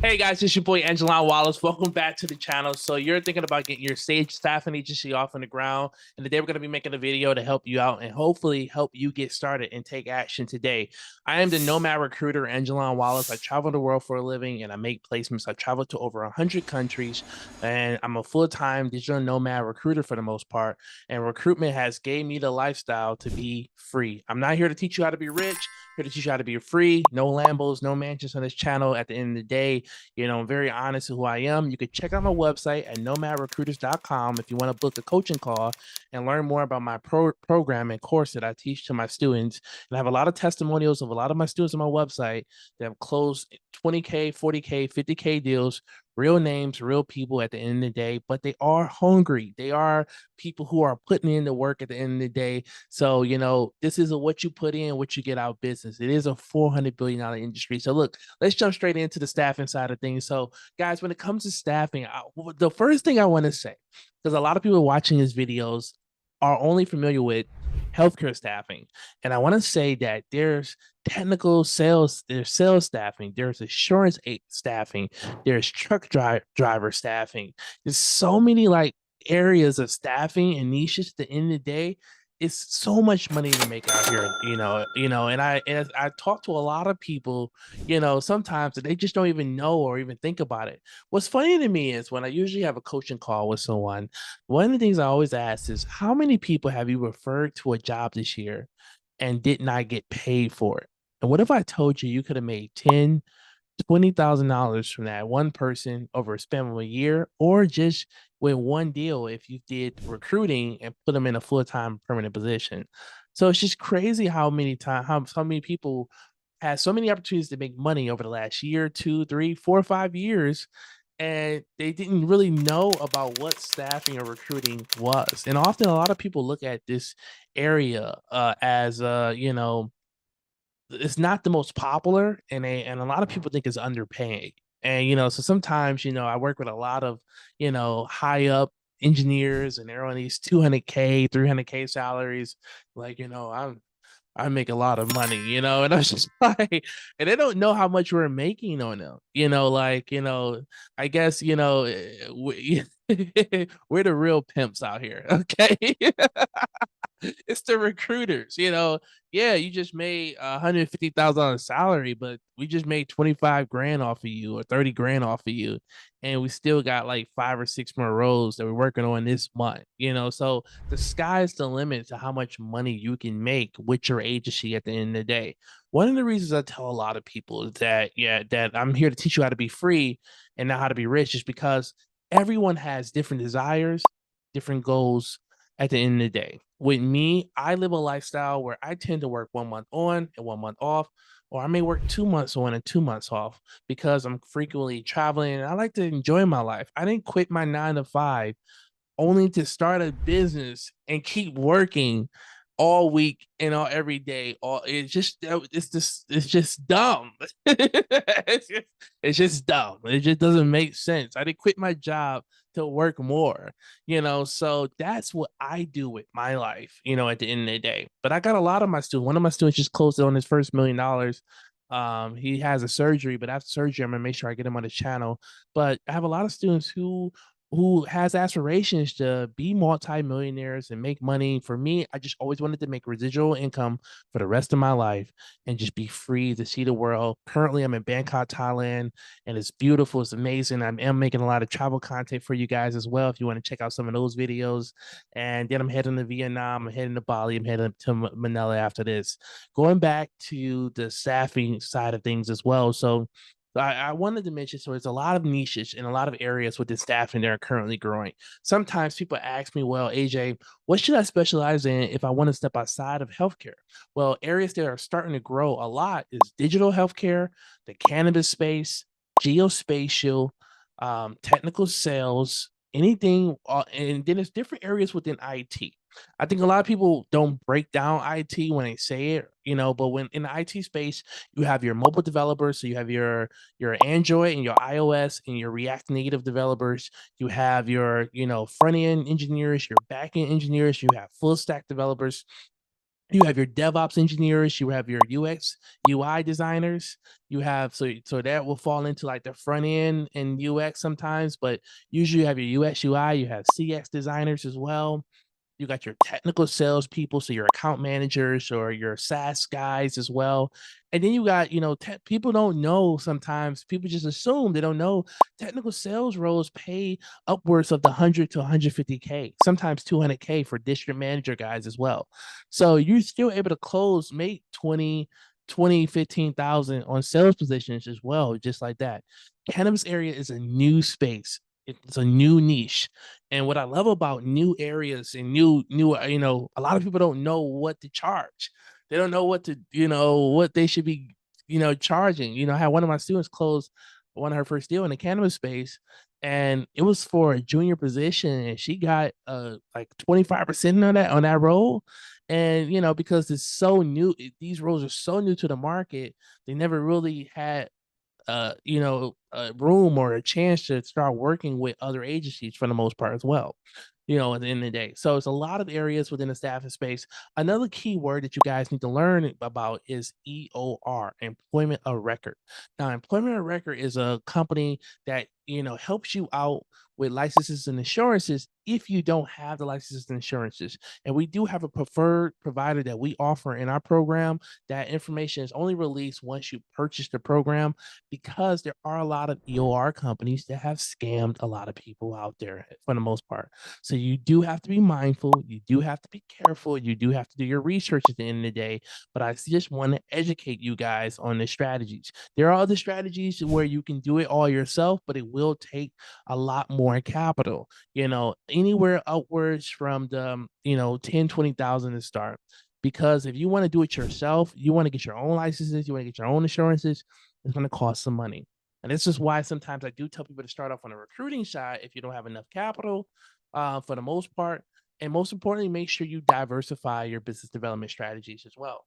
Hey guys, it's your boy Aijalon Wallace. Welcome back to the channel. So you're thinking about getting your stage staffing agency off on the ground, and today we're going to be making a video to help you out and hopefully help you get started and take action today. I am the Nomad Recruiter, Aijalon Wallace. I travel the world for a living and I make placements. I travel to over 100 countries, and I'm a full-time digital nomad recruiter for the most part. And recruitment has gave me the lifestyle to be free. I'm not here to teach you how to be rich. Here to teach you how to be free. No Lambos, no mansions on this channel. At the end of the day, I'm very honest with who I am. You can check out my website at nomadrecruiters.com if you want to book a coaching call and learn more about my program and course that I teach to my students. And I have a lot of testimonials of a lot of my students on my website that have closed 20K, 40K, 50K deals, real names, real people at the end of the day, but they are hungry. They are people who are putting in the work at the end of the day. So, this is what you put in, what you get out of business. It is a $400 billion industry. So look, let's jump straight into the staffing side of things. So, guys, when it comes to staffing, the first thing I want to say, because a lot of people watching these videos are only familiar with healthcare staffing, and I want to say that there's technical sales, there's sales staffing, there's insurance staffing, there's truck driver staffing. There's so many like areas of staffing and niches at the end of the day. It's so much money to make out here, and I talk to a lot of people, sometimes they just don't even know or even think about it. What's funny to me is when I usually have a coaching call with someone, one of the things I always ask is, how many people have you referred to a job this year and did not get paid for it? And what if I told you you could have made 10, $20,000 from that one person over a span of a year, or just with one deal if you did recruiting and put them in a full-time permanent position. So it's just crazy how many times how so many people had so many opportunities to make money over the last year, 2, 3, 4, 5 years, and they didn't really know about what staffing or recruiting was. And often a lot of people look at this area as it's not the most popular, and a lot of people think it's underpaid. And so sometimes I work with a lot of high up engineers, and they're on these 200K, 300K salaries. Like I make a lot of money, and I was just like, and they don't know how much we're making on them, I guess, we're the real pimps out here, okay? It's the recruiters, yeah, you just made $150,000 salary, but we just made 25 grand off of you or 30 grand off of you, and we still got like 5 or 6 more roles that we're working on this month, so the sky's the limit to how much money you can make with your agency at the end of the day. One of the reasons I tell a lot of people is that, yeah, that I'm here to teach you how to be free and not how to be rich, is because everyone has different desires, different goals at the end of the day. With me, I live a lifestyle where I tend to work 1 month on and 1 month off, or I may work 2 months on and 2 months off because I'm frequently traveling and I like to enjoy my life. I didn't quit my 9 to 5 only to start a business and keep working all week and all every day. All it's just dumb. It's just dumb. It just doesn't make sense. I didn't quit my job to work more, so that's what I do with my life, at the end of the day. But I got a lot of my students. One of my students just closed on his first $1 million. He has a surgery, but after surgery, I'm gonna make sure I get him on the channel. But I have a lot of students who has aspirations to be multimillionaires and make money. For me, I just always wanted to make residual income for the rest of my life and just be free to see the world. Currently, I'm in Bangkok, Thailand, and it's beautiful. It's amazing. I am making a lot of travel content for you guys as well if you want to check out some of those videos. And then I'm heading to Vietnam, I'm heading to Bali, I'm heading to Manila after this. Going back to the staffing side of things as well. So I wanted to mention, so there's a lot of niches and a lot of areas within staffing that are currently growing. Sometimes people ask me, well, AJ, what should I specialize in if I want to step outside of healthcare? Well, areas that are starting to grow a lot is digital healthcare, the cannabis space, geospatial, technical sales, anything. And then there's different areas within IT. I think a lot of people don't break down IT when they say it, but when in the IT space, you have your mobile developers, so you have your Android and your iOS and your React Native developers. You have your front end engineers, your back end engineers. You have full stack developers, You have your DevOps engineers, you have your UX, UI designers, you have so that will fall into like the front end and UX sometimes, but usually you have your UX, UI, you have CX designers as well. You got your technical salespeople, so your account managers or your SaaS guys as well. And then you got, people don't know sometimes. People just assume they don't know technical sales roles pay upwards of the 100 to 150K, sometimes 200K for district manager guys as well. So you're still able to close, make 15,000 on sales positions as well, just like that. Cannabis area is a new space. It's a new niche. And what I love about new areas and a lot of people don't know what to charge. They don't know what they should be, charging. I had one of my students close one of her first deal in the cannabis space, and it was for a junior position, and she got like 25% on that role. And because it's so new, these roles are so new to the market, they never really had a room or a chance to start working with other agencies for the most part as well, at the end of the day. So it's a lot of areas within the staffing space. Another key word that you guys need to learn about is EOR, employment of record. Now, employment of record is a company that, helps you out with licenses and insurances if you don't have the licenses and insurances. And we do have a preferred provider that we offer in our program. That information is only released once you purchase the program, because there are a lot of EOR companies that have scammed a lot of people out there for the most part. So you do have to be mindful. You do have to be careful. You do have to do your research at the end of the day. But I just want to educate you guys on the strategies. There are other strategies where you can do it all yourself, but it will take a lot more capital, anywhere upwards from the, 10, 20,000 to start. Because if you want to do it yourself, you want to get your own licenses, you want to get your own insurances, it's going to cost some money. And this is why sometimes I do tell people to start off on the recruiting side if you don't have enough capital, for the most part. And most importantly, make sure you diversify your business development strategies as well.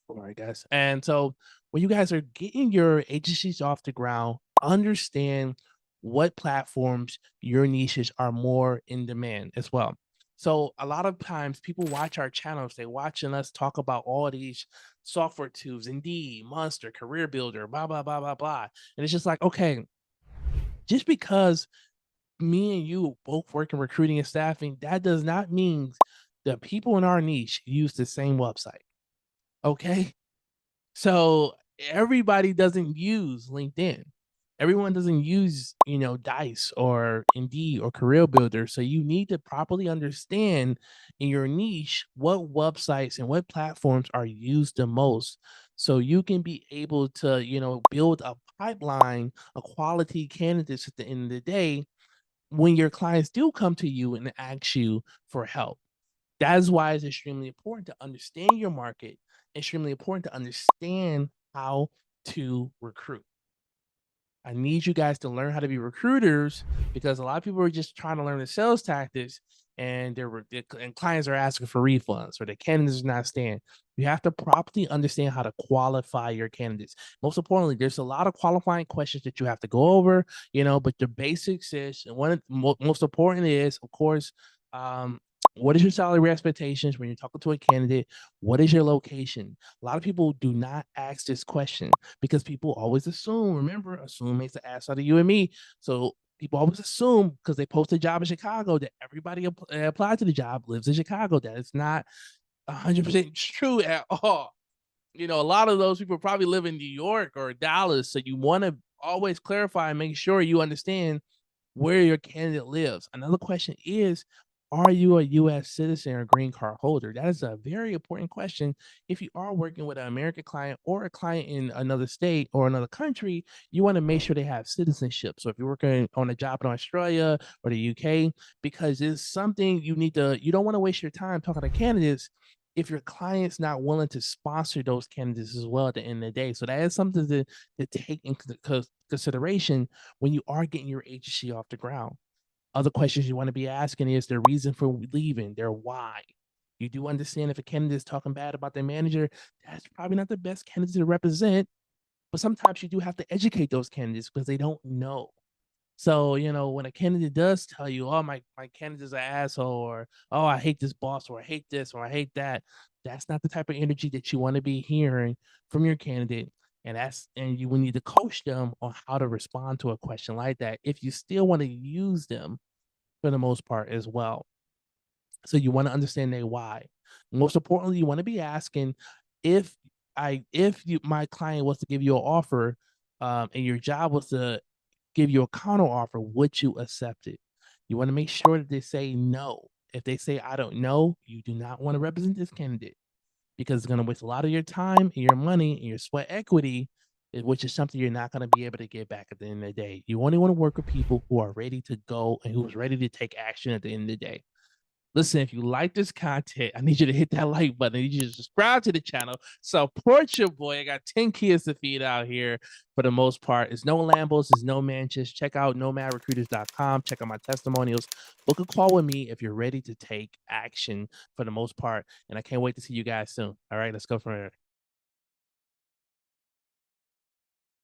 All right, guys. And so when you guys are getting your agencies off the ground, understand what platforms your niches are more in demand as well. So a lot of times people watch our channels, they watching us talk about all these software tools, Indeed, Monster, Career Builder, blah, blah, blah, blah, blah. And it's just like, okay, just because me and you both work in recruiting and staffing, that does not mean the people in our niche use the same website. Okay. So everybody doesn't use LinkedIn. Everyone doesn't use, Dice or Indeed or Career Builder. So you need to properly understand in your niche what websites and what platforms are used the most. So you can be able to, build a pipeline of quality candidates at the end of the day when your clients do come to you and ask you for help. That is why it's extremely important to understand your market, extremely important to understand how to recruit. I need you guys to learn how to be recruiters, because a lot of people are just trying to learn the sales tactics, and and clients are asking for refunds or the candidates are not staying. You have to properly understand how to qualify your candidates. Most importantly, there's a lot of qualifying questions that you have to go over, but the basics is, and most important is, of course, um, what is your salary expectations when you're talking to a candidate? What is your location? A lot of people do not ask this question because people always assume. Remember, assume makes the ass out of you and me. So people always assume because they post a job in Chicago that everybody applied to the job lives in Chicago. That is not 100% true at all. A lot of those people probably live in New York or Dallas. So you want to always clarify and make sure you understand where your candidate lives. Another question is, are you a US citizen or green card holder? That is a very important question. If you are working with an American client or a client in another state or another country, you want to make sure they have citizenship. So if you're working on a job in Australia or the UK, because it's something you don't want to waste your time talking to candidates if your client's not willing to sponsor those candidates as well at the end of the day. So that is something to take into consideration when you are getting your agency off the ground. Other questions you want to be asking is their reason for leaving, their why. You do understand if a candidate is talking bad about their manager, that's probably not the best candidate to represent. But sometimes you do have to educate those candidates because they don't know. So, when a candidate does tell you, "Oh, my candidate's an asshole," or, "Oh, I hate this boss," or, "I hate this," or, "I hate that," that's not the type of energy that you wanna be hearing from your candidate, and you will need to coach them on how to respond to a question like that if you still wanna use them for the most part as well. So you wanna understand their why. Most importantly, you wanna be asking, if if you my client was to give you an offer, and your job was to give you a counter offer, would you accept it? You wanna make sure that they say no. If they say, "I don't know," you do not wanna represent this candidate because it's gonna waste a lot of your time and your money and your sweat equity, which is something you're not gonna be able to get back at the end of the day. You only wanna work with people who are ready to go and who's ready to take action at the end of the day. Listen, if you like this content, I need you to hit that like button. I need you to subscribe to the channel. Support your boy. I got 10 kids to feed out here for the most part. It's no Lambos, it's no Manches. Check out nomadrecruiters.com. Check out my testimonials. Book a call with me if you're ready to take action for the most part. And I can't wait to see you guys soon. All right, let's go from there.